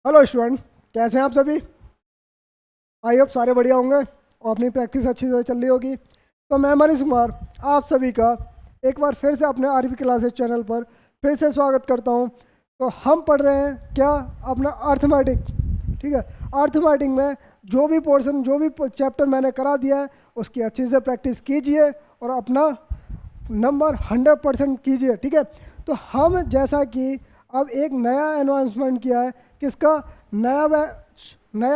Hello student, कैसे हैं आप सभी। आई होप सारे बढ़िया होंगे और अपनी प्रैक्टिस अच्छी से चल रही होगी। तो मैं मनीष कुमार आप सभी का एक बार फिर से अपने आरवी क्लासेस चैनल पर फिर से स्वागत करता हूं। तो हम पढ़ रहे हैं क्या, अपना अर्थमेटिक। ठीक है, अर्थमेटिक में जो भी पोर्शन जो भी चैप्टर मैंने करा दिया है उसकी अच्छी से प्रैक्टिस कीजिए और अपना नंबर 100% कीजिए। ठीक है, तो हम जैसा कि अब एक नया अनाउंसमेंट किया है, किसका नया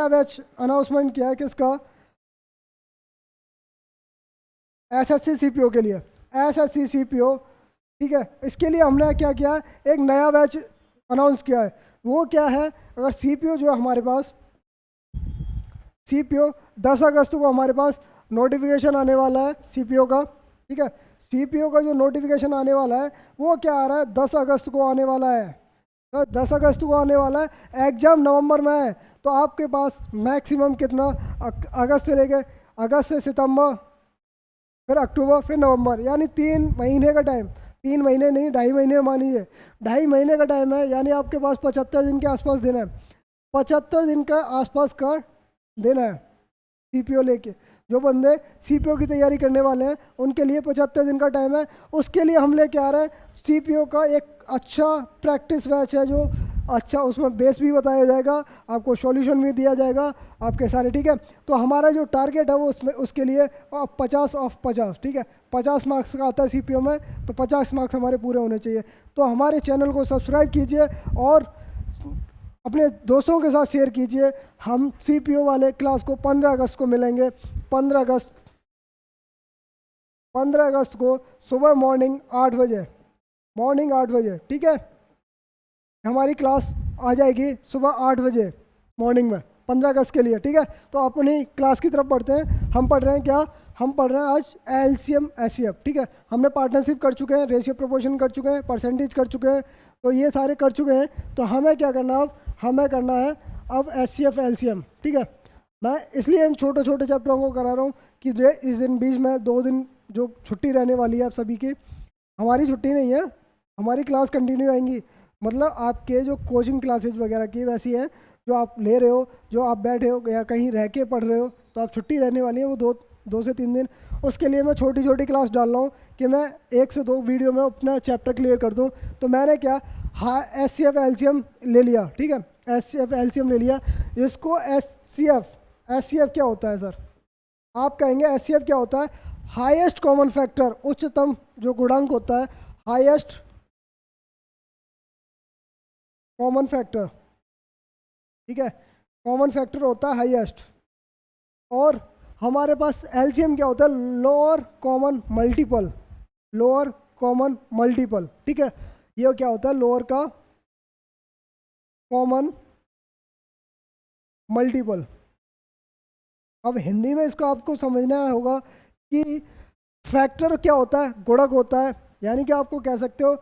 बैच अनाउंसमेंट किया है, किसका, एसएससी सीपीओ के लिए, एसएससी सीपीओ। ठीक है, इसके लिए हमने क्या किया है, एक नया बैच अनाउंस किया है। वो क्या है, अगर सीपीओ जो हमारे पास सीपीओ 10 अगस्त को हमारे पास नोटिफिकेशन आने वाला है सीपीओ का। ठीक है, सीपीओ का जो नोटिफिकेशन आने वाला है वो क्या आ रहा है, 10 अगस्त को आने वाला है। तो 10 अगस्त को आने वाला है, एग्ज़ाम नवंबर में है। तो आपके पास मैक्सिमम कितना, अगस्त से लेके अगस्त से सितंबर, फिर अक्टूबर, फिर नवंबर, यानी 3 महीने का टाइम। 3 महीने नहीं, 2.5 महीने मानिए, 2.5 महीने का टाइम है। यानी आपके पास 75 दिन के आसपास दिन है, 75 दिन का आसपास का दिन है सीपीओ लेके। जो बंदे सीपीओ की तैयारी करने वाले हैं उनके लिए 75 दिन का टाइम है। उसके लिए हम लेके आ रहे हैं सीपीओ का एक अच्छा प्रैक्टिस बैच है, जो अच्छा, उसमें बेस भी बताया जाएगा, आपको सॉल्यूशन भी दिया जाएगा आपके सारे। ठीक है, तो हमारा जो टारगेट है वो उसमें उसके लिए 50 ऑफ 50। ठीक है, 50 मार्क्स का आता है सीपीओ में, तो 50 मार्क्स हमारे पूरे होने चाहिए। तो हमारे चैनल को सब्सक्राइब कीजिए और अपने दोस्तों के साथ शेयर कीजिए। हम सीपीओ वाले क्लास को 15 अगस्त को मिलेंगे। 15 अगस्त को सुबह मॉर्निंग 8 बजे, मॉर्निंग 8 बजे। ठीक है, हमारी क्लास आ जाएगी सुबह 8 बजे मॉर्निंग में 15 अगस्त के लिए। ठीक है, तो अपनी क्लास की तरफ बढ़ते हैं। हम पढ़ रहे हैं क्या, हम पढ़ रहे हैं आज एलसीएम एचसीएफ। ठीक है, हमने पार्टनरशिप कर चुके हैं, रेशियो प्रोपोर्शन कर चुके हैं, परसेंटेज कर चुके हैं, तो ये सारे कर चुके हैं। तो हमें क्या करना है, अब हमें करना है अब एचसीएफ एलसीएम। ठीक है, मैं इसलिए इन छोटे छोटे चैप्टरों को करा रहा हूँ कि इस दिन बीच में 2 दिन जो छुट्टी रहने वाली है आप सभी की, हमारी छुट्टी नहीं है, हमारी क्लास कंटिन्यू आएंगी। मतलब आपके जो कोचिंग क्लासेज वगैरह की वैसी है, जो आप ले रहे हो, जो आप बैठे हो या कहीं रह के पढ़ रहे हो, तो आप छुट्टी रहने वाली है वो 2 से 3 दिन। उसके लिए मैं छोटी छोटी क्लास डाल रहा हूँ कि मैं 1 से 2 वीडियो में अपना चैप्टर क्लियर कर दूँ। तो मैंने क्या, हाँ, एस सी एफ एल्शियम ले लिया। ठीक है, एस सी एफ एल्शियम ले लिया। इसको एस सी एफ क्या होता है सर, आप कहेंगे एस सी एफ क्या होता है, हाईएस्ट कॉमन फैक्टर, उच्चतम जो गुणांक होता है, हाईएस्ट कॉमन फैक्टर। ठीक है, कॉमन फैक्टर होता है हाईएस्ट। और हमारे पास एलसीएम क्या होता है, lower common multiple, lower common multiple. ठीक है, ये क्या होता है, लोअर का कॉमन मल्टीपल। अब हिंदी में इसको आपको समझना होगा कि फैक्टर क्या होता है, गुणक होता है। यानी कि आपको कह सकते हो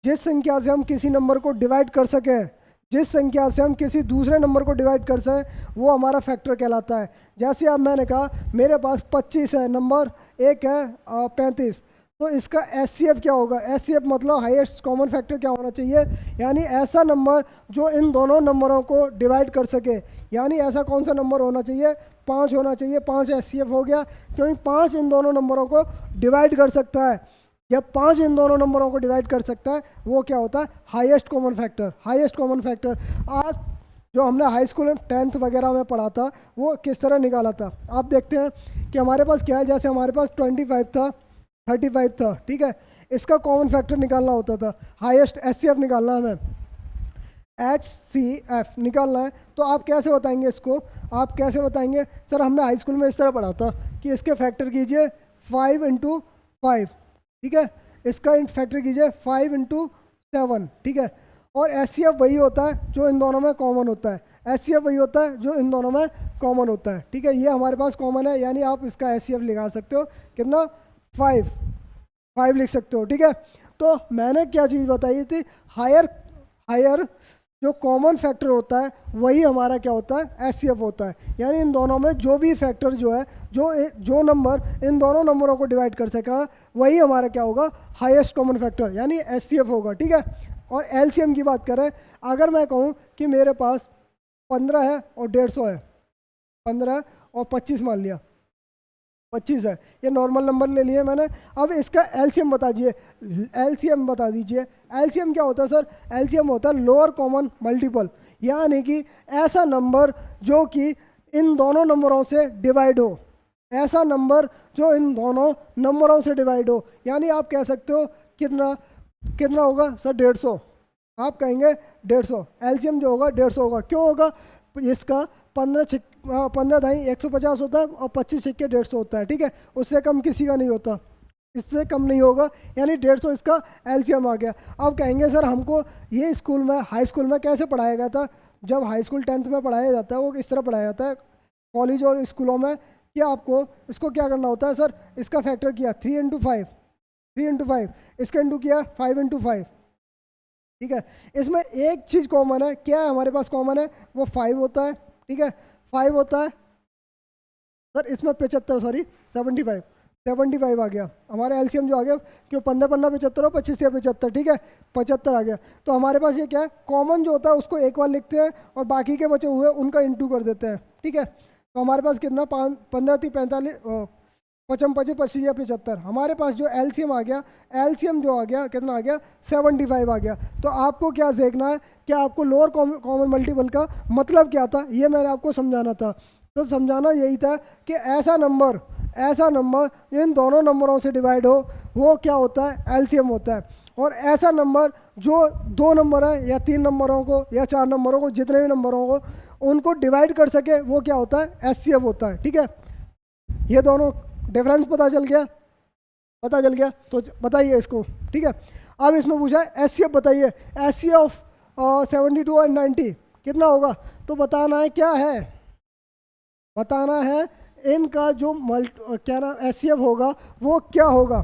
जिस संख्या से हम किसी नंबर को डिवाइड कर सकें, जिस संख्या से हम किसी दूसरे नंबर को डिवाइड कर सकें, वो हमारा फैक्टर कहलाता है। जैसे अब मैंने कहा मेरे पास 25 है नंबर, एक है 35, तो इसका एस क्या होगा, एस मतलब हाईएस्ट कॉमन फैक्टर क्या होना चाहिए, यानी ऐसा नंबर जो इन दोनों नंबरों को डिवाइड कर सके। यानी ऐसा कौन सा नंबर होना चाहिए, 5 होना चाहिए। 5 एस हो गया, क्योंकि 5 इन दोनों नंबरों को डिवाइड कर सकता है। जब 5 इन दोनों नंबरों को डिवाइड कर सकता है वो क्या होता है, highest common factor. Highest common factor आज जो हमने हाई स्कूल 10th वगैरह में पढ़ा था वो किस तरह निकाला था, आप देखते हैं कि हमारे पास क्या है। जैसे हमारे पास 25 था, 35 था। ठीक है, इसका कॉमन फैक्टर निकालना होता था, हाईएस्ट एच निकालना है हमें, HCF निकालना है। तो आप कैसे बताएंगे इसको, आप कैसे बताएंगे सर, हमने हाई स्कूल में इस तरह पढ़ा था कि इसके फैक्टर कीजिए 5 × 5। ठीक है, इसका फैक्टर कीजिए 5 × 7। ठीक है, और HCF वही होता है जो इन दोनों में कॉमन होता है, HCF वही होता है जो इन दोनों में कॉमन होता है। ठीक है, ये हमारे पास कॉमन है, यानी आप इसका HCF लिखा सकते हो कितना, 5 लिख सकते हो। ठीक है, तो मैंने क्या चीज़ बताई थी, हायर जो कॉमन फैक्टर होता है वही हमारा क्या होता है, HCF होता है। यानी इन दोनों में जो भी फैक्टर जो है, जो नंबर इन दोनों नंबरों को डिवाइड कर सका वही हमारा क्या होगा, हाईएस्ट कॉमन फैक्टर, यानी HCF होगा। ठीक है, और LCM की बात करें, अगर मैं कहूँ कि मेरे पास 15 है और 150 है, 15 और 25 मान लिया, 25 है, ये नॉर्मल नंबर ले लिए मैंने। अब इसका एलसीएम बता दीजिए, एलसीएम बता दीजिए। एलसीएम क्या होता है सर? एलसीएम होता है लोअर कॉमन मल्टीपल, यानी कि ऐसा नंबर जो कि इन दोनों नंबरों से डिवाइड हो, ऐसा नंबर जो इन दोनों नंबरों से डिवाइड हो। यानी आप कह सकते हो कितना कितना होगा सर? 150। आप कहेंगे 150, एलसीएम जो होगा 150 होगा। क्यों होगा? इसका 15 दाई 150 होता है और 25 सिक्के 150 होता है, ठीक है, उससे कम किसी का नहीं होता, इससे कम नहीं होगा, यानी 150 इसका एलसीएम आ गया। अब कहेंगे सर हमको ये स्कूल में, हाई स्कूल में कैसे पढ़ाया गया था? जब हाई स्कूल 10th में पढ़ाया जाता है वो इस तरह पढ़ाया जाता है, कॉलेज और स्कूलों में, कि आपको इसको क्या करना होता है सर? इसका फैक्टर किया 3 इंटू 5, 3 इंटू 5, इसका इंटू किया 5 इंटू 5, ठीक है। इसमें एक चीज़ कॉमन है, क्या है हमारे पास कॉमन है? वो 5 होता है, ठीक है, 5 होता है सर। इसमें 75, सॉरी 75, 75 आ गया हमारा एलसीएम जो आ गया, क्यों 15 15 75 और 25 75, ठीक है, 75 आ गया। तो हमारे पास ये क्या है? कॉमन जो होता है उसको एक बार लिखते हैं और बाकी के बचे हुए उनका इंटू कर देते हैं, ठीक है। तो हमारे पास कितना 15 थी 45, 55 25 25 या 75, हमारे पास जो एलसीएम आ गया, एलसीएम जो आ गया कितना आ गया? 75 आ गया। तो आपको क्या देखना है कि आपको लोअर कॉमन मल्टीपल का मतलब क्या था, ये मैंने आपको समझाना था। तो समझाना यही था कि ऐसा नंबर इन दोनों नंबरों से डिवाइड हो, वो क्या होता है? एलसीएम होता है। और ऐसा नंबर जो 2 नंबर है या 3 नंबरों को या 4 नंबरों को, जितने भी नंबरों को उनको डिवाइड कर सके, वो क्या होता है? एचसीएफ होता है, ठीक है। ये दोनों डिफरेंस पता चल गया? पता चल गया तो बताइए इसको, ठीक है। अब इसमें पूछा है एचसीएफ बताइए, एचसीएफ ऑफ 72 और 90 कितना होगा? तो बताना है क्या है? बताना है इनका जो क्या नाम एचसीएफ होगा वो क्या होगा,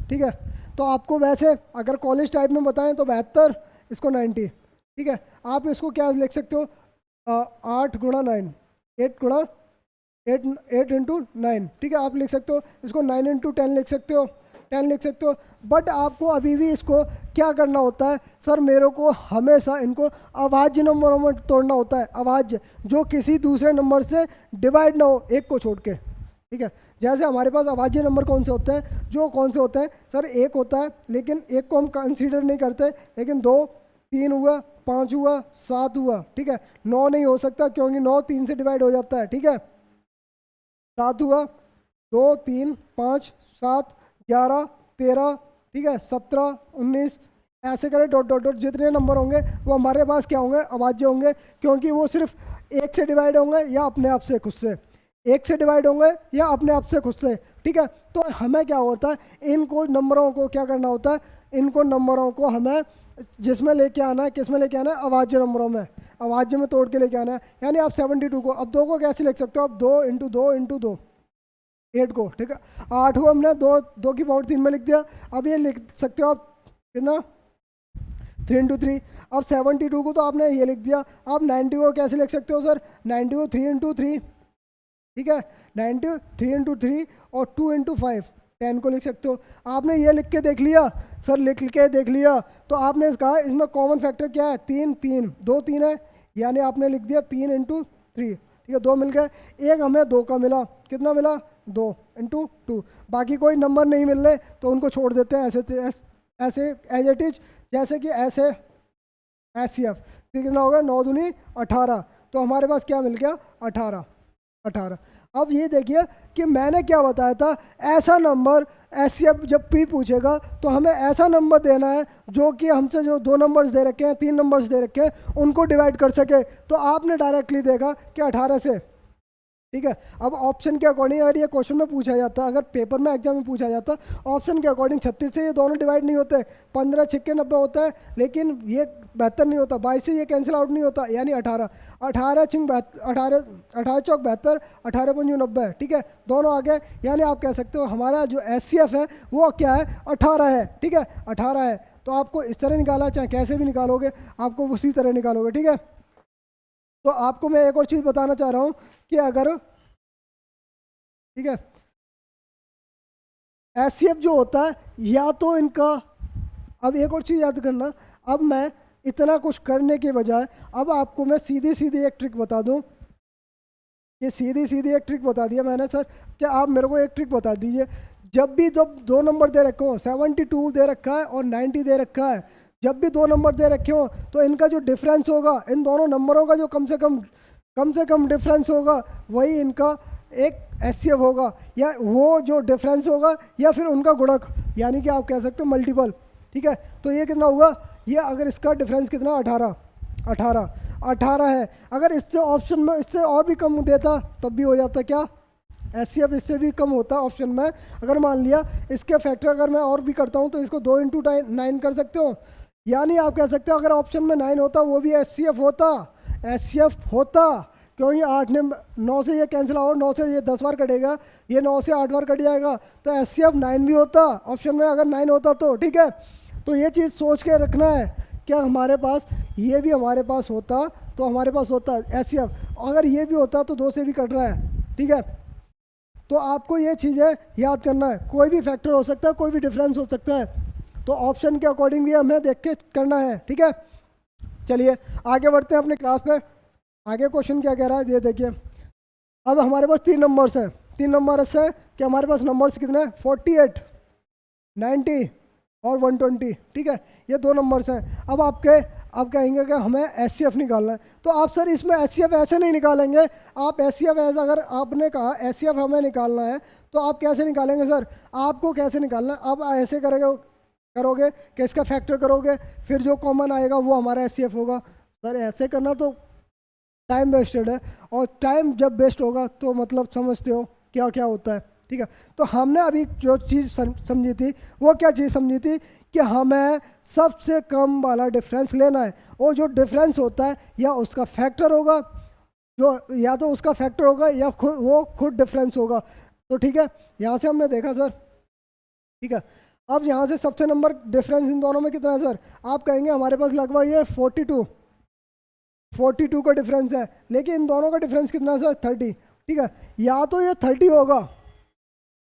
ठीक है। तो आपको वैसे अगर कॉलेज टाइप में बताएं तो 72, इसको 90, ठीक है। आप इसको क्या लिख सकते हो? 8 गुणा 9, 8 गुणा 8 इंटू 9, ठीक है, आप लिख सकते हो। इसको 9 इंटू 10 लिख सकते हो, 10 लिख सकते हो। बट आपको अभी भी इसको क्या करना होता है सर? मेरे को हमेशा इनको अभाज्य नंबरों में तोड़ना होता है, अभाज्य जो किसी दूसरे नंबर से डिवाइड ना हो, एक को छोड़ के, ठीक है। जैसे हमारे पास अभाज्य नंबर कौन से होते हैं? जो कौन से होते हैं सर? एक होता है, लेकिन एक को हम कंसीडर नहीं करते, लेकिन 2 3 हुआ, 5 हुआ, 7 हुआ, ठीक है। 9 नहीं हो सकता क्योंकि 9 3 से डिवाइड हो जाता है, ठीक है। 7 हुआ, 2 3 5 7 11 13, ठीक है, 17 19, ऐसे करें डॉट डॉट डॉट, जितने नंबर होंगे वो हमारे पास क्या होंगे? अभाज्य होंगे, क्योंकि वो सिर्फ एक से डिवाइड होंगे या अपने आप से खुद से, एक से डिवाइड होंगे या अपने आप से खुद से, ठीक है। तो हमें क्या होता है? इनको नंबरों को क्या करना होता है? इनको नंबरों को हमें जिसमें लेके आना है, किस में लेके आना है? अभाज्य नंबरों में, अभाज्य में तोड़ के लेके आना है। यानी आप 72 को, अब 2 को कैसे लिख सकते हो? अब 2 इंटू 2 इंटू 2, 8 को, ठीक है। 8 को हमने 2 की पावर 3 में लिख दिया। अब ये लिख सकते हो आप कितना? 3 इंटू 3। अब 72 को तो आपने ये लिख दिया। अब 90 को कैसे लिख सकते हो सर? 90 को 3 इंटू 3, ठीक है, 90 3 इंटू 3 और 2 इंटू 5, 10 को लिख सकते हो। आपने ये लिख के देख लिया सर, लिख के देख लिया तो आपने कहा इसमें कॉमन फैक्टर क्या है? 3 3, 2 3 है, यानी आपने लिख दिया 3 इंटू 3, ठीक है, 2 मिल गए। एक हमें 2 का मिला, कितना मिला? 2 इंटू 2। बाकी कोई नंबर नहीं मिल रहे तो उनको छोड़ देते हैं ऐसे एज इट इज, जैसे कि ऐसे एचसीएफ, कितना होगा? 9 दूनी 18, तो हमारे पास क्या मिल गया? 18, 18। अब ये देखिए कि मैंने क्या बताया था, ऐसा नंबर एचसीएफ जब पी पूछेगा तो हमें ऐसा नंबर देना है जो कि हमसे जो 2 नंबर्स दे रखे हैं, 3 नंबर्स दे रखे हैं, उनको डिवाइड कर सके। तो आपने डायरेक्टली देखा कि 18 से, ठीक है। अब ऑप्शन के अकॉर्डिंग अगर ये क्वेश्चन में पूछा जाता, अगर पेपर में एग्जाम में पूछा जाता, ऑप्शन के अकॉर्डिंग 36 से ये दोनों डिवाइड नहीं होते, 15 6 90 होता है, लेकिन ये 72 नहीं होता, 22 से ये कैंसिल आउट नहीं होता, यानी 18, 18 छिंग 18, 18 चौक 72, 18 पंजू 90, ठीक है, दोनों आ गए। यानी आप कह सकते हो हमारा जो एचसीएफ है वो क्या है? 18 है, ठीक है, 18 है। तो आपको इस तरह निकाला, चाहे कैसे भी निकालोगे, आपको उसी तरह निकालोगे, ठीक है। तो आपको मैं एक और चीज़ बताना चाह रहा हूँ कि अगर, ठीक है, एचसीएफ जो होता है या तो इनका, अब एक और चीज़ याद करना, अब मैं इतना कुछ करने के बजाय अब आपको मैं सीधी सीधी एक ट्रिक बता दूं। ये सीधी सीधी एक ट्रिक बता दिया मैंने सर, कि आप मेरे को एक ट्रिक बता दीजिए। जब दो नंबर दे रखे हों, 72 दे रखा है और 90 दे रखा है, जब भी दो नंबर दे रखे हों तो इनका जो डिफरेंस होगा, इन दोनों नंबरों का जो कम से कम डिफरेंस होगा, वही इनका एक एचसीएफ होगा, या वो जो डिफरेंस होगा या फिर उनका गुणक, यानी कि आप कह सकते हो मल्टीपल। ठीक है, तो ये कितना हुआ, ये अगर इसका डिफरेंस कितना 18 है, अगर इससे ऑप्शन में इससे और भी कम देता तब भी हो जाता क्या, एचसीएफ इससे भी कम होता ऑप्शन में। अगर मान लिया इसके फैक्टर अगर मैं और भी करता हूँ तो इसको 2 × 9 कर सकते हो, यानी आप कह सकते हो अगर ऑप्शन में 9 होता वो भी एचसीएफ होता, क्योंकि 8 ने 9 से ये कैंसिल आउट, 9 से ये 10 बार कटेगा, ये 9 से 8 बार कट जाएगा, तो एचसीएफ 9 भी होता ऑप्शन में अगर 9 होता तो। ठीक है, तो ये चीज़ सोच के रखना है, क्या हमारे पास ये भी हमारे पास होता तो हमारे पास होता एचसीएफ, अगर ये भी होता तो 2 से भी कट रहा है। ठीक है, तो आपको ये चीज़ें याद करना है, कोई भी फैक्टर हो सकता है, कोई भी डिफरेंस हो सकता है, तो ऑप्शन के अकॉर्डिंग भी हमें देख के करना है। ठीक है, चलिए आगे बढ़ते हैं अपने क्लास पे। आगे क्वेश्चन क्या कह रहा है ये देखिए। अब हमारे पास 3 नंबर्स हैं, 3 नंबर ऐसे हैं कि हमारे पास नंबर्स कितने हैं, 48, 90 और 120। ठीक है, ये 2 नंबर्स हैं। अब कहेंगे कि हमें एचसीएफ निकालना है, तो आप सर इसमें एचसीएफ ऐसे नहीं निकालेंगे, आप एचसीएफ ऐसा, अगर आपने कहा एचसीएफ हमें निकालना है तो आप कैसे निकालेंगे सर, आपको कैसे निकालना है, आप ऐसे करोगे कि इसका फैक्टर करोगे, फिर जो कॉमन आएगा वो हमारा एचसीएफ होगा। सर ऐसे करना तो टाइम वेस्टेड है, और टाइम जब वेस्ट होगा तो मतलब समझते हो क्या क्या होता है। ठीक है, तो हमने अभी जो चीज़ समझी थी वो क्या चीज़ समझी थी, कि हमें सबसे कम वाला डिफरेंस लेना है, और जो डिफरेंस होता है या उसका फैक्टर होगा, जो या तो उसका फैक्टर होगा या वो खुद डिफरेंस होगा। तो ठीक है, यहाँ से हमने देखा सर। ठीक है, अब यहाँ से सबसे नंबर डिफरेंस इन दोनों में कितना है सर, आप कहेंगे हमारे पास लगभग ये 42 का डिफरेंस है, लेकिन इन दोनों का डिफरेंस कितना है सर, 30। ठीक है, या तो ये 30 होगा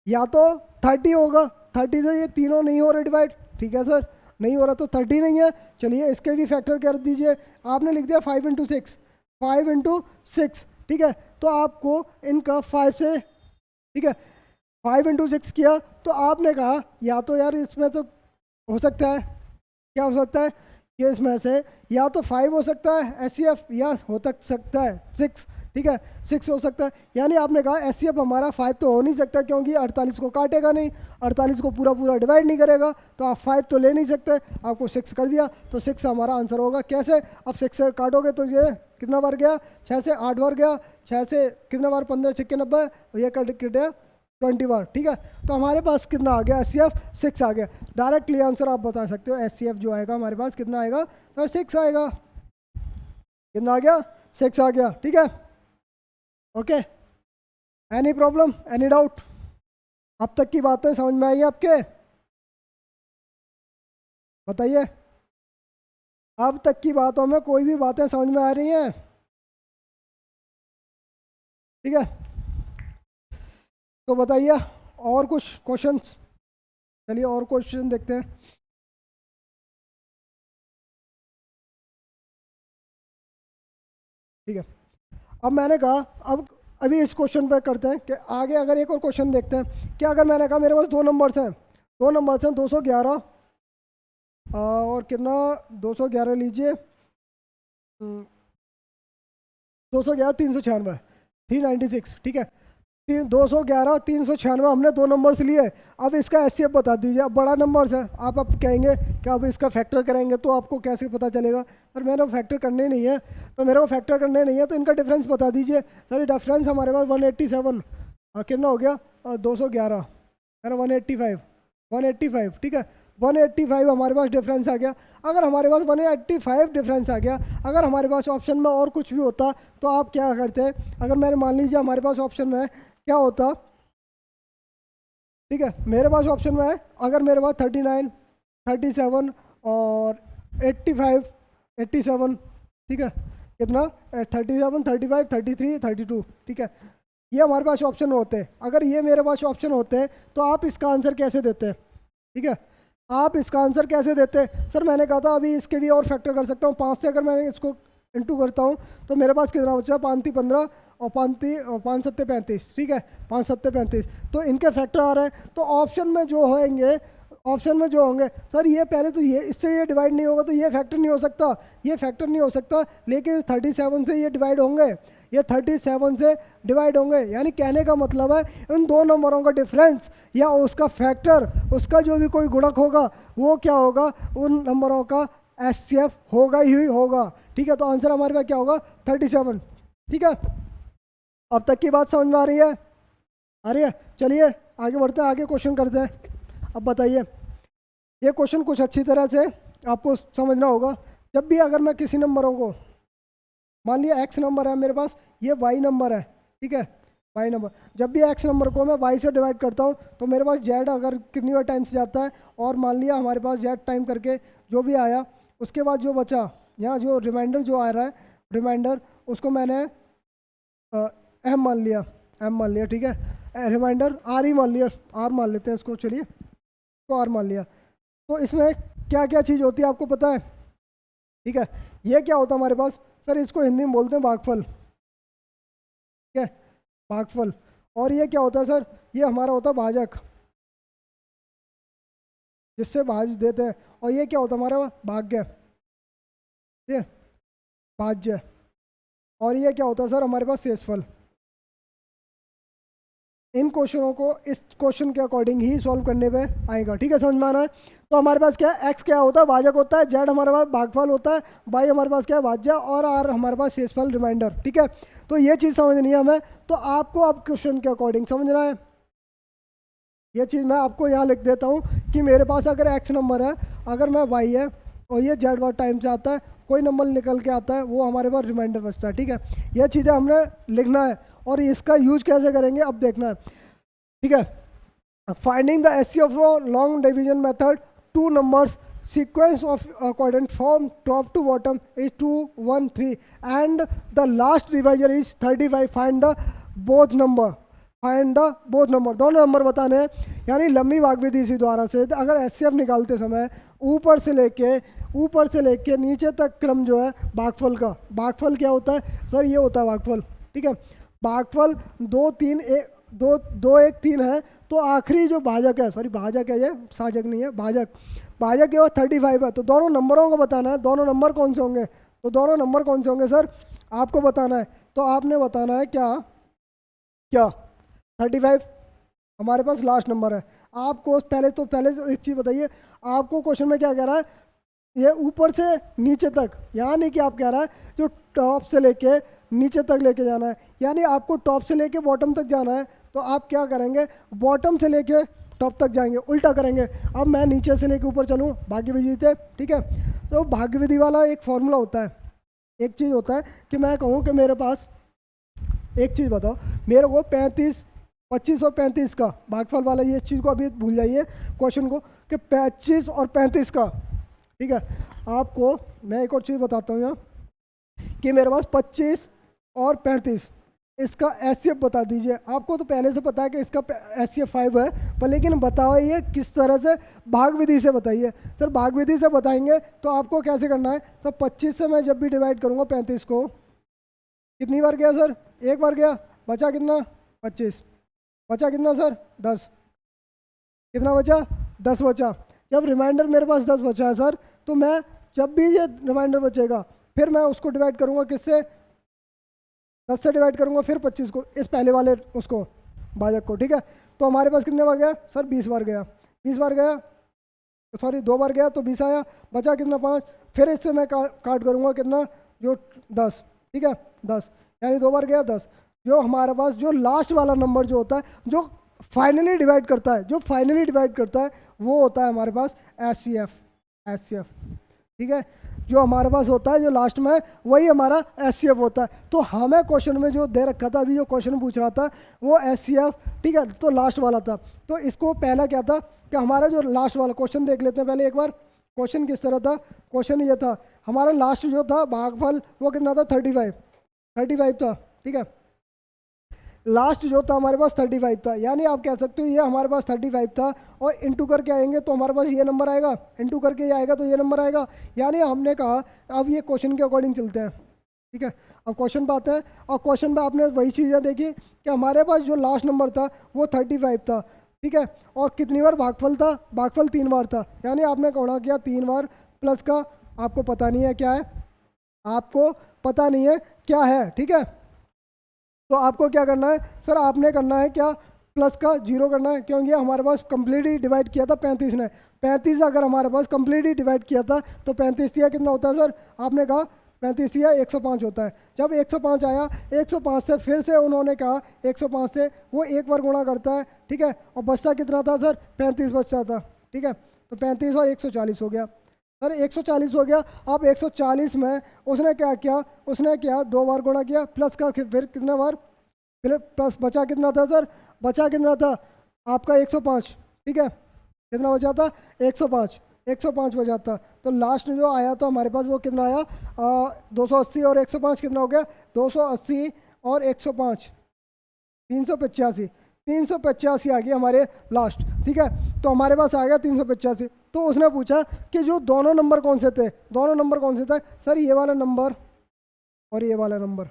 या तो 30 होगा, 30 से ये तीनों नहीं हो रहे डिवाइड। ठीक है सर, नहीं हो रहा तो 30 नहीं है, चलिए इसके भी फैक्टर कर दीजिए, आपने लिख दिया 5 × 6। ठीक है, तो आपको इनका 5 से, ठीक है 5 × 6 किया, तो आपने कहा या तो यार इसमें तो हो सकता है, क्या हो सकता है कि इसमें से या तो 5 हो सकता है एचसीएफ, या हो सकता है 6। ठीक है, 6 हो सकता है, यानी आपने कहा एचसीएफ हमारा 5 तो हो नहीं सकता, क्योंकि 48 को काटेगा नहीं, 48 को पूरा डिवाइड नहीं करेगा, तो आप 5 तो ले नहीं सकते, आपको 6 कर दिया, तो 6 हमारा आंसर होगा। कैसे, अब 6 से काटोगे तो ये कितना बार गया, 6 से 8 बार गया, 6 से कितना बार, 15 × 6 = 90, ये कट 20 बार। ठीक है, तो हमारे पास कितना आ गया, एचसीएफ 6 आ गया। डायरेक्टली आंसर आप बता सकते हो, एचसीएफ जो आएगा हमारे पास कितना आएगा सर, 6 आएगा। कितना आ गया, 6 आ गया। ठीक है, okay, any problem, any doubt, अब तक की बातें समझ में आई आपके, बताइए, अब तक की बातों में कोई भी बातें समझ में आ रही हैं। ठीक है, तो बताइए और कुछ क्वेश्चंस, चलिए और क्वेश्चन देखते हैं। ठीक है, अब मैंने कहा, अब अभी इस क्वेश्चन पे करते हैं कि आगे अगर एक और क्वेश्चन देखते हैं कि अगर मैंने कहा मेरे पास 2 नंबर्स हैं, 211 और कितना, 211 लीजिए, 211 396, 396। ठीक है, 211 396 हमने 2 नंबर्स लिए। अब इसका एचसीएफ बता दीजिए, अब बड़ा नंबर्स है, आप अब कहेंगे कि अब इसका फैक्टर करेंगे तो आपको कैसे पता चलेगा, सर मेरे को फैक्टर करने नहीं है, तो मेरे को फैक्टर करने नहीं है तो इनका डिफरेंस बता दीजिए। सर डिफरेंस हमारे पास 187, कितना हो गया, 211 है ना, 185। ठीक है, 185 हमारे पास डिफरेंस आ गया। अगर हमारे पास 185 डिफरेंस आ गया, अगर हमारे पास ऑप्शन में और कुछ भी होता तो आप क्या करते, अगर मैंने मान लीजिए हमारे पास ऑप्शन में क्या होता, ठीक है मेरे पास ऑप्शन में है, अगर मेरे पास 39, 37 और 87, ठीक है कितना, 37, 35, 33, 32। ठीक है, ये हमारे पास ऑप्शन होते हैं, अगर ये मेरे पास ऑप्शन होते हैं तो आप इसका आंसर कैसे देते हैं। ठीक है, आप इसका आंसर कैसे देते हैं? सर मैंने कहा था अभी इसके भी और फैक्टर कर सकता हूँ, 5 से अगर मैं इसको इंटू करता हूँ तो मेरे पास कितना बचा? 5×3 = 15 और 5×7 = 35, ठीक है, 5×7 = 35। तो इनके फैक्टर आ रहे हैं, तो ऑप्शन में जो होंगे, ऑप्शन में जो होंगे सर, ये पहले तो ये इससे ये डिवाइड नहीं होगा तो ये फैक्टर नहीं हो सकता, ये फैक्टर नहीं हो सकता, लेकिन 37 से ये डिवाइड होंगे, ये 37 से डिवाइड होंगे। यानी कहने का मतलब है इन दो नंबरों का डिफरेंस या उसका फैक्टर, उसका जो भी कोई गुणक होगा वो क्या होगा? उन नंबरों का HCF होगा ही होगा, ठीक है। तो आंसर हमारे पास क्या होगा? 37, ठीक है। अब तक की बात समझ में आ रही है? आ रही है? चलिए आगे बढ़ते हैं, आगे क्वेश्चन करते हैं। अब बताइए, ये क्वेश्चन कुछ अच्छी तरह से आपको समझना होगा। जब भी अगर मैं किसी नंबरों को, मान लिया x नंबर है मेरे पास, ये y नंबर है, ठीक है, y नंबर, जब भी x नंबर को मैं y से डिवाइड करता हूँ तो मेरे पास z अगर कितनी बार टाइम से जाता है, और मान लिया हमारे पास z टाइम करके जो भी आया, उसके बाद जो बचा यहाँ जो रिमाइंडर जो आ रहा है, रिमाइंडर उसको मैंने m मान लिया, ठीक है, रिमाइंडर r ही मान लिया, r मान लेते हैं इसको, चलिए तो r मान लिया। तो इसमें क्या क्या चीज़ होती है आपको पता है? ठीक है, ये क्या होता है हमारे पास? सर इसको हिंदी में बोलते हैं भागफल, ठीक है, भागफल। और ये क्या होता है सर? ये हमारा होता है भाजक, जिससे भाज देते हैं। और ये क्या होता है हमारा? भाग्य, ठीक है, भाज्य। और ये क्या होता है सर? हमारे पास शेषफल। इन क्वेश्चनों को इस क्वेश्चन के अकॉर्डिंग ही सॉल्व करने पे आएगा, ठीक है, समझ में आना है। तो हमारे पास क्या है? x क्या होता है? भाजक होता है, z हमारे पास भागफल होता है, y हमारे पास क्या है? भाज्य, और r हमारे पास शेषफल, रिमाइंडर, ठीक है। तो ये चीज़ समझनी है हमें, तो आपको अब क्वेश्चन के अकॉर्डिंग समझना है। ये चीज़ मैं आपको यहाँ लिख देता हूँ कि मेरे पास अगर x नंबर है, अगर मैं y है, और ये z बार टाइम से आता है, कोई नंबर निकल के आता है, वो हमारे पास रिमाइंडर बचता है, ठीक है। ये चीज़ें हमने लिखना है, और इसका यूज कैसे करेंगे अब देखना है, ठीक है। Finding the HCF of long division method, two numbers sequence of quadrant from top to bottom is 2 1 3 and the last divisor is 35. find the both number, दोनों नंबर बताने हैं। यानी लंबी भाग विधि इसी द्वारा से अगर HCF निकालते समय ऊपर से लेके नीचे तक क्रम जो है भागफल का, भागफल क्या होता है सर? ये होता है भागफल, ठीक है। भागफल 2 3 1 2 1 3 है, तो आखिरी जो भाजक है, सॉरी भाजक है, ये साजक नहीं है, भाजक के बाद 35 है। तो दोनों नंबरों को बताना है, दोनों नंबर कौन से होंगे? तो दोनों नंबर कौन से होंगे सर? आपको बताना है। तो आपने बताना है क्या 35 हमारे पास लास्ट नंबर है। आपको पहले तो एक चीज़ बताइए, आपको क्वेश्चन में क्या कह रहा है? ये ऊपर से नीचे तक, यहाँ नहीं कि आप कह रहा है जो टॉप से लेके नीचे तक लेके जाना है, यानी आपको टॉप से लेके बॉटम तक जाना है। तो आप क्या करेंगे? बॉटम से लेके टॉप तक जाएंगे, उल्टा करेंगे। अब मैं नीचे से लेके ऊपर चलूँ, भाग्य विधि से, ठीक है। तो भाग्य विधि वाला एक फॉर्मूला होता है, एक चीज़ होता है कि मैं कहूँ कि मेरे पास, एक चीज़ बताओ, मेरे को 25 और 35 का भागफल वाला, ये चीज़ को अभी भूल जाइए क्वेश्चन को, कि 25 और 35 का, ठीक है। आपको मैं एक और चीज़ बताता हूँ यहाँ कि मेरे पास 25 और 35, इसका HCF बता दीजिए। आपको तो पहले से पता है कि इसका HCF 5 है, पर लेकिन बताओ ये किस तरह से? भाग विधि से बताइए। सर भाग विधि से बताएंगे तो आपको कैसे करना है सर? 25 से मैं जब भी डिवाइड करूँगा 35 को, कितनी बार गया सर? एक बार गया, बचा कितना? 25, बचा कितना सर? 10, कितना बचा? 10 बचा। जब रिमाइंडर मेरे पास 10 बचा है सर, तो मैं जब भी ये रिमाइंडर बचेगा फिर मैं उसको डिवाइड करूँगा किससे? 10 से डिवाइड करूँगा, फिर 25 को, इस पहले वाले उसको भाजक को, ठीक है। तो हमारे पास कितने बार गया सर? 20 बार गया, 20 बार गया, सॉरी 2 बार गया तो 20 आया, बचा कितना? 5। फिर इससे मैं काट करूँगा कितना? जो 10, ठीक है, 10, यानी 2 बार गया 10। जो हमारे पास जो लास्ट वाला नंबर जो होता है, जो फाइनली डिवाइड करता है, वो होता है हमारे पास HCF, ठीक है। जो हमारे पास होता है जो लास्ट में, वही हमारा HCF होता है। तो हमें क्वेश्चन में जो दे रखा था, अभी जो क्वेश्चन पूछ रहा था वो HCF, ठीक है, तो लास्ट वाला था। तो इसको पहला क्या था कि हमारा जो लास्ट वाला क्वेश्चन देख लेते हैं पहले एक बार। क्वेश्चन किस तरह था? क्वेश्चन ये था, हमारा लास्ट जो था भागफल वो कितना था? 35 था, ठीक है। लास्ट जो था हमारे पास 35 था, यानी आप कह सकते हो ये हमारे पास 35 था, और इंटू करके आएंगे तो हमारे पास ये नंबर आएगा, इंटू करके ये आएगा तो ये नंबर आएगा। यानी हमने कहा अब ये क्वेश्चन के अकॉर्डिंग चलते हैं, ठीक है। अब क्वेश्चन पे आते हैं, और क्वेश्चन पे आपने वही चीज़ें देखी कि हमारे पास जो लास्ट नंबर था वो 35 था, ठीक है। और कितनी बार भागफल था, भागफल 3 बार था, यानी आपने गुणा किया 3 बार, प्लस का आपको पता नहीं है क्या है, आपको पता नहीं है क्या है, ठीक है। तो आपको क्या करना है सर, आपने करना है क्या, प्लस का 0 करना है, क्योंकि हमारे पास कंप्लीट ही डिवाइड किया था 35 ने। 35 अगर हमारे पास कंप्लीट ही डिवाइड किया था तो 35 दिया कितना होता है सर, आपने कहा 35 दिया 105 होता है। जब 105 आया, 105 से फिर से उन्होंने कहा 105 से वो एक बार गुणा करता है, ठीक है। और बचता कितना था सर, 35 बचता था, ठीक है। तो 35 और 140 हो गया सर, 140 हो गया। अब 140 में उसने क्या किया, उसने क्या 2 बार गुणा किया, प्लस का फिर कितने बार, फिर प्लस बचा कितना था सर, बचा कितना था आपका 105, ठीक है। कितना बचा था 105, 105 बचा था। तो लास्ट जो आया तो हमारे पास वो कितना आया, 280 और 105 कितना हो गया, 280 और 105 385, 385 आ गई हमारे लास्ट, ठीक है। तो हमारे पास आ गया 385। तो उसने पूछा कि जो दोनों नंबर कौन से थे, दोनों नंबर कौन से थे सर, ये वाला नंबर और ये वाला नंबर,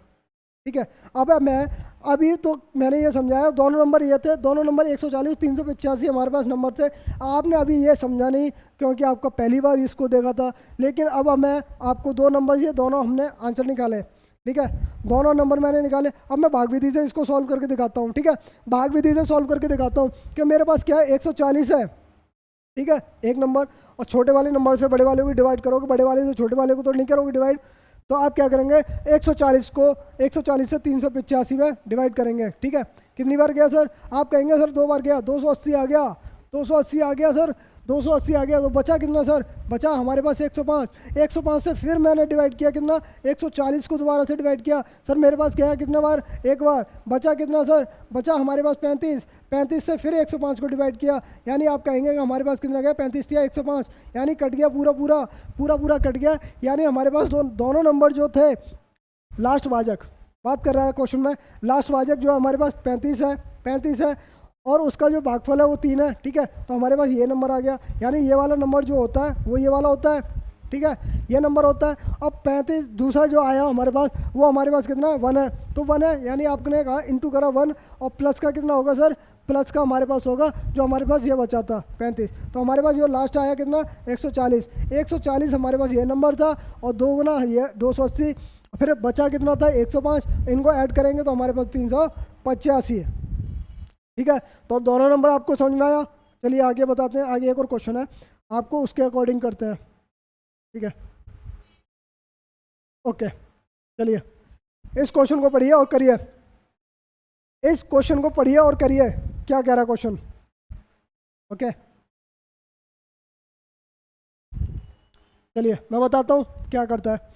ठीक है। अब मैं अभी तो मैंने ये समझाया दोनों नंबर ये थे, दोनों नंबर 140 385 हमारे पास नंबर थे। आपने अभी ये समझा नहीं क्योंकि आपका पहली बार इसको देखा था, लेकिन अब मैं आपको 2 नंबर, ये दोनों हमने आंसर निकाले, ठीक है। दोनों नंबर मैंने निकाले। अब मैं भाग विधि से इसको सॉल्व करके दिखाता हूँ, ठीक है। भाग विधि से सॉल्व करके दिखाता हूँ कि मेरे पास क्या है 140 है, ठीक है, एक नंबर, और छोटे वाले नंबर से बड़े वाले को डिवाइड करोगे, बड़े वाले से छोटे वाले को तो नहीं करोगे डिवाइड। तो आप क्या करेंगे 140 को 140 से 385 में डिवाइड करेंगे, ठीक है। कितनी बार गया सर, आप कहेंगे सर 2 बार गया, 280 आ गया, 280 आ गया सर, 280 आ गया। तो बचा कितना सर, बचा हमारे पास 105, 105 से फिर मैंने डिवाइड किया कितना, 140 को दोबारा से डिवाइड किया सर, मेरे पास क्या है कितना बार, एक बार। बचा कितना सर, बचा हमारे पास 35, 35 से फिर 105 को डिवाइड किया, यानी आप कहेंगे कि हमारे पास कितना गया 35 दिया 105, यानी कट गया पूरा पूरा, पूरा पूरा कट गया। यानी हमारे पास दोनों नंबर जो थे लास्ट भाजक, बात कर रहा है क्वेश्चन में, लास्ट भाजक जो हमारे पास 35 है, 35 है, और उसका जो भागफल है वो 3 है, ठीक है। तो हमारे पास ये नंबर आ गया, यानी ये वाला नंबर जो होता है वो ये वाला होता है, ठीक है, ये नंबर होता है। अब 35 दूसरा जो आया हमारे पास वो हमारे पास कितना है 1 है, तो 1 है, यानी आपने कहा इंटू करा 1, और प्लस का कितना होगा सर, प्लस का हमारे पास होगा जो हमारे पास ये बचा था 35। तो हमारे पास जो लास्ट आया कितना 140, 140 हमारे पास ये नंबर था, और 2 गुना ये 280, फिर बचा कितना था 105, इनको ऐड करेंगे तो हमारे पास 385, ठीक है। तो दोनों नंबर आपको समझ में आया। चलिए आगे बताते हैं, आगे एक और क्वेश्चन है, आपको उसके अकॉर्डिंग करते हैं, ठीक है। ओके, चलिए इस क्वेश्चन को पढ़िए और करिए, इस क्वेश्चन को पढ़िए और करिए, क्या कह रहा है क्वेश्चन। ओके, चलिए मैं बताता हूँ क्या करता है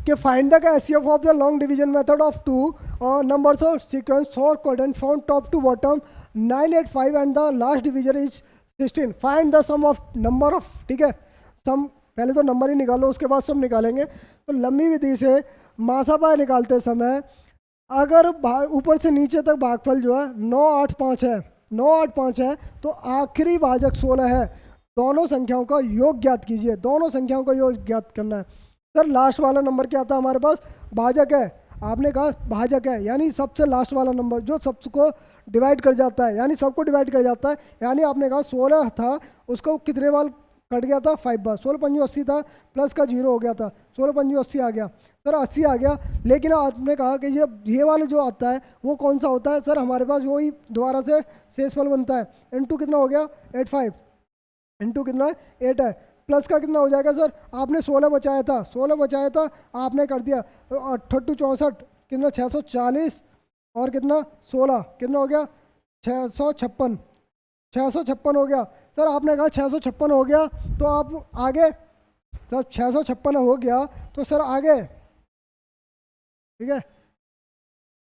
कि find the HCF of the long division method of two numbers of sequence for quadrant from top to bottom 985 and the last division is 16। Find the sum of number of, ठीक है, सम पहले तो नंबर ही निकालो उसके बाद सम निकालेंगे। तो लंबी विधि से मासापा निकालते समय अगर ऊपर से नीचे तक भागफल जो है 985 है, 985 है, तो आखिरी भाजक 16 है। दोनों संख्याओं का योग ज्ञात कीजिए, दोनों संख्याओं का योग ज्ञात करना है। सर लास्ट वाला नंबर क्या था हमारे पास, भाजक है, आपने कहा भाजक है, यानी सबसे लास्ट वाला नंबर जो सबको डिवाइड कर जाता है, यानी सबको डिवाइड कर जाता है। यानी आपने कहा 16 था, उसको कितने बार कट गया था 5 बार, 16 पंजू 80 था, प्लस का 0 हो गया था, 16 पंजू 80 आ गया सर, 80 आ गया। लेकिन आपने कहा कि ये वाला जो आता है वो कौन सा होता है सर, हमारे पास वही दोबारा से शेषफल बनता है, इंटू कितना हो गया 85, इंटू कितना है 8 है, प्लस का कितना हो जाएगा सर, आपने 16 बचाया था, 16 बचाया था, आपने कर दिया 8 64 कितना 640, और कितना 16 कितना हो गया 656, 656 हो गया सर। आपने कहा 656 हो गया, तो आप आगे सर 656 हो गया तो सर आगे, ठीक है,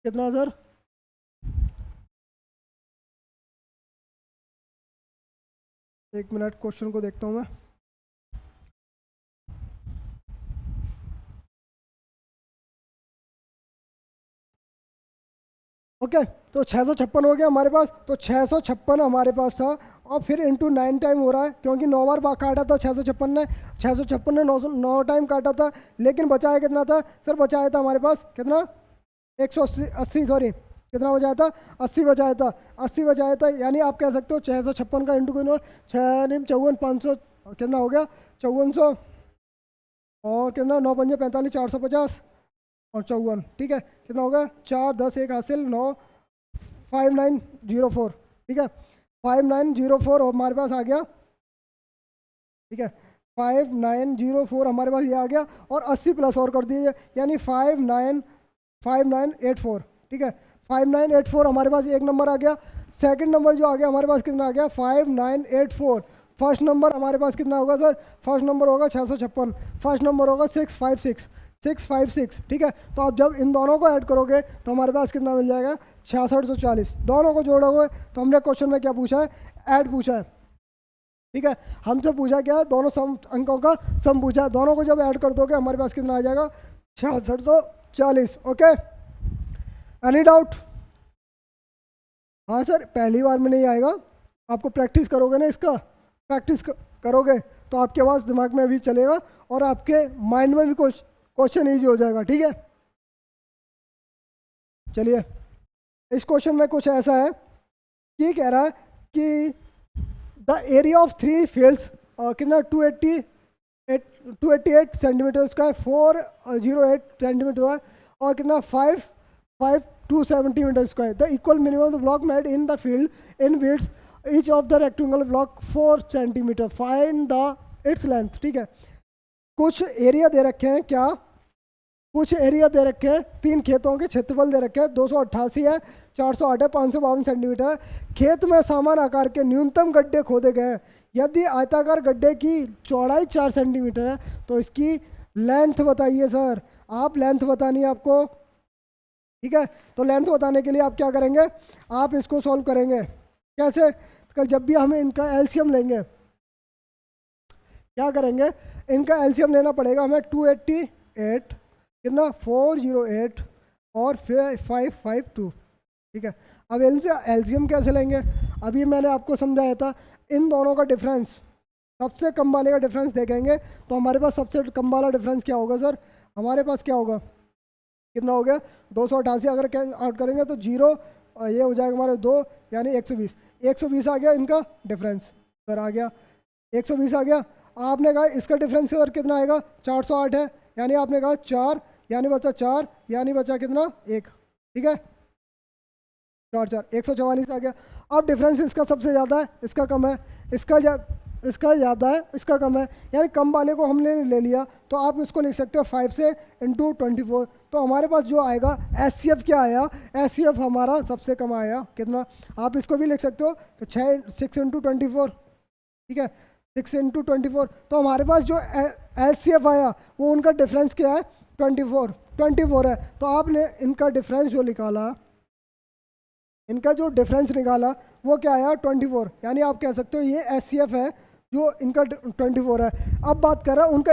कितना सर, एक मिनट क्वेश्चन को देखता हूँ मैं। ओके, तो 656 हो गया हमारे पास, तो 656 हमारे पास था, और फिर इंटू 9 टाइम हो रहा है, क्योंकि 9 बार काटा था 656 ने, 656 ने 9 टाइम काटा था, लेकिन बचाया कितना था सर? बचाया था हमारे पास कितना? 180, सॉरी कितना बचाया था? 80 बचाया था, 80 बचाया था। यानी आप कह सकते हो 656 का इंटू कितना, 6 54 500 कितना हो गया? 5400, और कितना 9 पंजे 45, 450 और 54, ठीक है, कितना होगा? 4 10 1 हासिल 9, 5904, ठीक है, 5904 हमारे पास आ गया, ठीक है, 5904 हमारे पास ये आ गया, और 80 प्लस और कर दीजिए, यानी 5984, ठीक है, 5984 हमारे पास एक नंबर आ गया। सेकंड नंबर जो आ गया हमारे पास कितना आ गया? 5984। फर्स्ट नंबर हमारे पास कितना होगा सर? फर्स्ट नंबर होगा 656, फर्स्ट नंबर होगा 656, ठीक है। तो आप जब इन दोनों को ऐड करोगे तो हमारे पास कितना मिल जाएगा? 6640। दोनों को जोड़ोगे तो हमने क्वेश्चन में क्या पूछा है? ऐड पूछा है, ठीक है। हमसे पूछा क्या है? दोनों सम अंकों का सम पूछा है। दोनों को जब ऐड कर दोगे हमारे पास कितना आ जाएगा? 6640। Okay, any doubt? हाँ सर, पहली बार में नहीं आएगा, आपको प्रैक्टिस करोगे ना, इसका प्रैक्टिस करोगे तो आपके पास दिमाग में भी चलेगा, और आपके माइंड में भी क्वेश्चन ईजी हो जाएगा, ठीक है। चलिए, इस क्वेश्चन में कुछ ऐसा है कि कह रहा है कि द एरिया ऑफ 3 फील्ड्स कितना? 288 सेंटीमीटर स्क्वायर, 408 सेंटीमीटर है, और कितना 552 centimetre square. The equal minimum of the block made in the field in width each of the rectangular block 4 centimetre, find the its length, ठीक है। कुछ area दे रखे हैं, क्या? कुछ एरिया दे रखे हैं, 3 खेतों के क्षेत्रफल दे रखे हैं, 288 है, 408 है, 552 सेंटीमीटर। खेत में समान आकार के न्यूनतम गड्ढे खोदे गए हैं। यदि आयताकार गड्ढे की चौड़ाई 4 सेंटीमीटर है तो इसकी लेंथ बताइए सर। आप लेंथ बतानी है आपको, ठीक है। तो लेंथ बताने के लिए आप क्या करेंगे? आप इसको सॉल्व करेंगे कैसे? कल जब भी हमें इनका एलसीएम लेंगे, क्या करेंगे? इनका एलसीएम लेना पड़ेगा हमें। 288 कितना? 408 और फिर 552, ठीक है। अब इनसे एलसीएम कैसे लेंगे? अभी मैंने आपको समझाया था, इन दोनों का डिफरेंस, सबसे कम वाले का डिफरेंस देखेंगे तो हमारे पास सबसे कम वाला डिफरेंस क्या होगा सर? हमारे पास क्या होगा? कितना हो गया? 288 अगर आउट करेंगे तो 0, ये हो जाएगा हमारे 2, यानी 120। 120 आ गया इनका डिफरेंस सर, आ गया 120 आ गया। आपने कहा इसका डिफरेंस सर कितना आएगा? 408 है, यानी आपने कहा 4, यानी बचा 4, यानी बचा कितना? 1, ठीक है, 4 4 144 आ गया। अब डिफरेंस इसका सबसे ज़्यादा है, इसका कम है, इसका ज़्यादा है, इसका कम है, यानी कम वाले को हमने ले लिया। तो आप इसको लिख सकते हो 5 से इंटू 24। तो हमारे पास जो आएगा एचसीएफ क्या आया? एचसीएफ हमारा सबसे कम आया कितना? आप इसको भी लिख सकते हो, तो 6 इंटू 24, ठीक है, 6 इंटू 24। तो हमारे पास जो एचसीएफ आया वो उनका डिफरेंस क्या है? 24 है। तो आपने इनका डिफरेंस जो निकाला, इनका जो डिफरेंस निकाला वो क्या आया? 24, यानी आप कह सकते हो ये एचसीएफ है जो इनका 24 है। अब बात कर रहा है उनका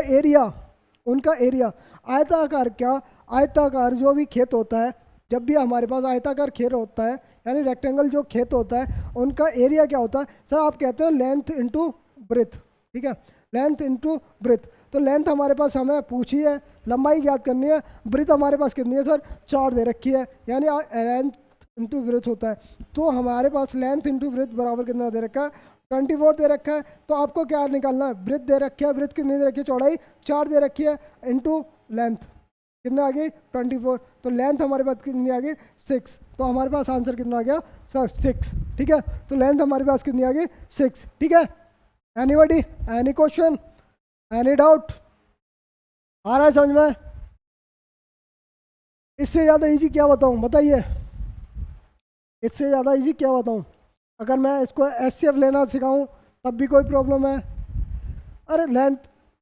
एरिया। आयताकार, क्या आयताकार जो भी खेत होता है, जब भी हमारे पास आयताकार खेत होता है, यानी रेक्टेंगल जो खेत होता है, उनका एरिया क्या होता है सर? आप कहते हो लेंथ इंटू ब्रेथ, ठीक है, लेंथ इंटू ब्रेथ। तो लेंथ हमारे पास हमें पूछी है, लंबाई ज्ञात करनी है, ब्रेथ हमारे पास कितनी है सर? 4 दे रखी है, यानी लेंथ इंटू ब्रेथ होता है। तो हमारे पास लेंथ इंटू ब्रेथ बराबर कितना दे रखा है? 24 दे रखा है। तो आपको क्या निकालना है? ब्रेथ दे रखी है, ब्रेथ कितनी दे रखी है? चौड़ाई 4 दे रखी है, इंटू लेंथ कितना आ गई? 24। तो लेंथ हमारे पास कितनी आ गई? 6। तो हमारे पास आंसर कितना आ गया सर? 6, ठीक है। तो लेंथ हमारे पास कितनी आ गई? 6, ठीक है। Anybody, any question, any doubt? आ रहा है समझ में? इससे ज़्यादा इजी क्या बताऊँ, बताइए? इससे ज़्यादा इजी क्या बताऊँ? अगर मैं इसको एचसीएफ लेना सिखाऊं तब भी कोई प्रॉब्लम है? अरे लेंथ,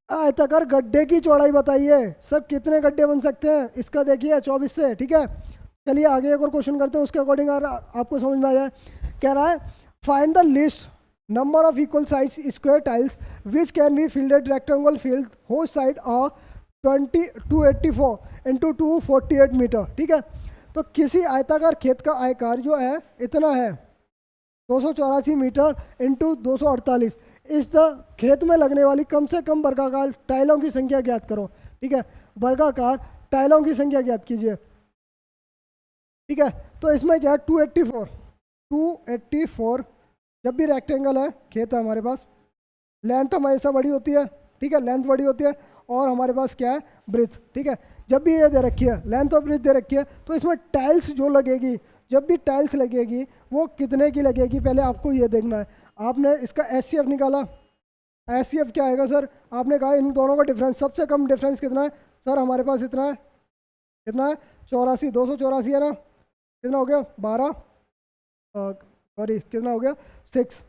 आयताकार गड्ढे की चौड़ाई बताइए सर, कितने गड्ढे बन सकते हैं? इसका देखिए 24 से, ठीक है। चलिए आगे एक और क्वेश्चन करते हैं, उसके अकॉर्डिंग आपको समझ में आ जाए। कह रहा है find the list number of equal size square tiles which can be fielded rectangle field whose side 284 into 248 metre, ठीक है। तो किसी आयताकार खेत का आयकार जो है इतना है 284 मीटर इंटू 248। इस खेत में लगने वाली कम से कम वर्गाकार टाइलों की संख्या ज्ञात करो। ठीक है, वर्गाकार टाइलों की संख्या ज्ञात कीजिए। ठीक है, तो इसमें क्या है 284 जब भी रेक्टेंगल है, खेत है हमारे पास, लेंथ हमेशा बड़ी होती है। ठीक है, लेंथ बड़ी होती है और हमारे पास क्या है ब्रेथ। ठीक है, जब भी ये दे रखी है लेंथ और ब्रेथ दे रखी है, तो इसमें टाइल्स जो लगेगी, जब भी टाइल्स लगेगी वो कितने की लगेगी पहले आपको ये देखना है। आपने इसका एचसीएफ निकाला, एचसीएफ क्या आएगा सर, आपने कहा इन दोनों का डिफरेंस, सबसे कम डिफरेंस कितना है सर, हमारे पास इतना है, कितना है 84, 284 है ना, कितना हो गया 12, सॉरी कितना हो गया 6,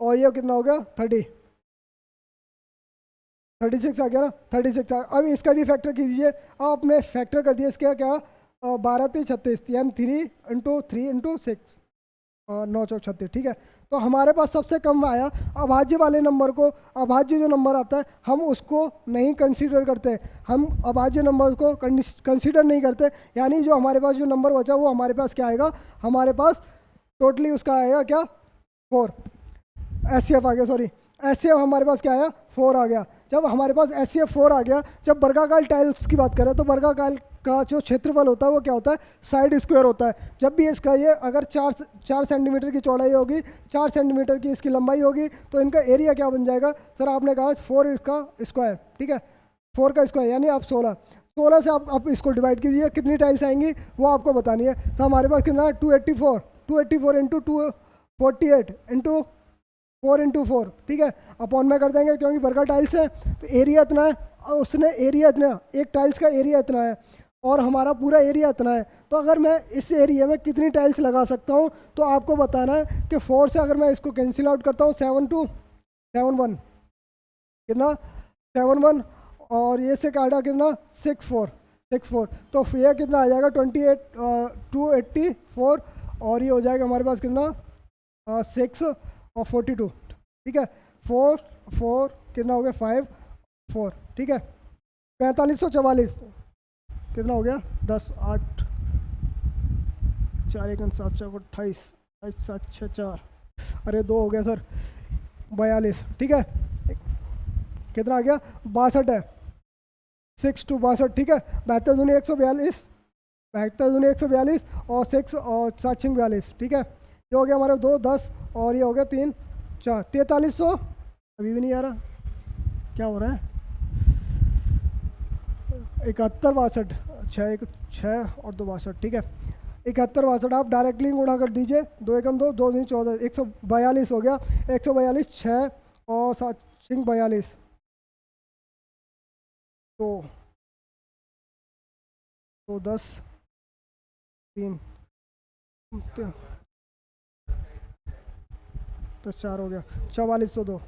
और ये कितना हो गया 36 आ गया ना, 36 अब इसका भी फैक्टर कीजिए। आपने फैक्टर कर दिया इसका क्या 12 3 36 यानी 3 इंटू 3 इंटू 6 और 9 चौक 36। ठीक है, तो हमारे पास सबसे कम आया। अभाज्य वाले नंबर को, अभाज्य जो नंबर आता है हम उसको नहीं कंसीडर करते, हम अभाज्य नंबर को कंसीडर नहीं करते, यानी जो हमारे पास जो नंबर बचा वो हमारे पास क्या आएगा, हमारे पास टोटली उसका आएगा क्या 4, एचसीएफ आ गया, सॉरी एचसीएफ हमारे पास क्या आया 4 आ गया। जब हमारे पास एचसीएफ 4 आ गया, जब वर्गाकार टाइल्स की बात करें तो वर्गाकार का जो क्षेत्रफल होता है वो क्या होता है साइड स्क्वायर होता है। जब भी इसका ये अगर 4 सेंटीमीटर की चौड़ाई होगी, 4 सेंटीमीटर की इसकी लंबाई होगी, तो इनका एरिया क्या बन जाएगा सर, आपने कहा 4 का स्क्वायर। ठीक है, 4 का स्क्वायर यानी आप 16 से आप इसको डिवाइड कीजिए, कितनी टाइल्स आएंगी वो आपको बतानी है। तो हमारे पास कितना है 284 इंटू 248 इंटू 4 इंटू 4। ठीक है, अपॉन में कर देंगे क्योंकि वर्गा टाइल्स है तो एरिया इतना है, और उसने एरिया इतना, एक टाइल्स का एरिया इतना है और हमारा पूरा एरिया इतना है। तो अगर मैं इस एरिया में कितनी टाइल्स लगा सकता हूँ तो आपको बताना है कि 4 से अगर मैं इसको कैंसिल आउट करता हूँ 7 2 7 1 कितना 7 1 और ये से काटा कितना 6 4 तो ये कितना आ जाएगा 284 और ये हो जाएगा हमारे पास कितना 6 और 42। ठीक है, 4 4 कितना हो गया 5 4। ठीक है, 4544 कितना हो गया 10 8 4 1 7 4 28 7 6 4 अरे 2 हो गया सर 42। ठीक है, कितना आ गया 62 है 6 2 62। ठीक है, 72 दूनी 142, 72 दूनी 142 और 6 और 7 6 42। ठीक है, ये हो गया हमारे 2 10 और ये हो गया 3 4 4300। अभी भी नहीं आ रहा, क्या हो रहा है 71 62 6 और 2 62। ठीक है, 71 62 आप डायरेक्टली गुणा कर दीजिए, 2 1 2 2 2 14 142 हो गया, 142 6 और 7 6 42 तो 10 3 तो 4 हो गया 4402।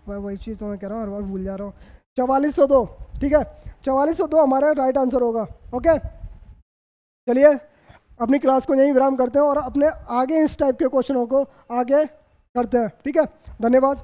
मैं वही चीज़ तो मैं कह रहा हूँ, हर बार भूल जा रहा हूँ। 4402। ठीक है, 4402 हमारा राइट आंसर होगा। ओके, चलिए अपनी क्लास को यहीं विराम करते हैं और अपने आगे इस टाइप के क्वेश्चनों को आगे करते हैं। ठीक है, धन्यवाद।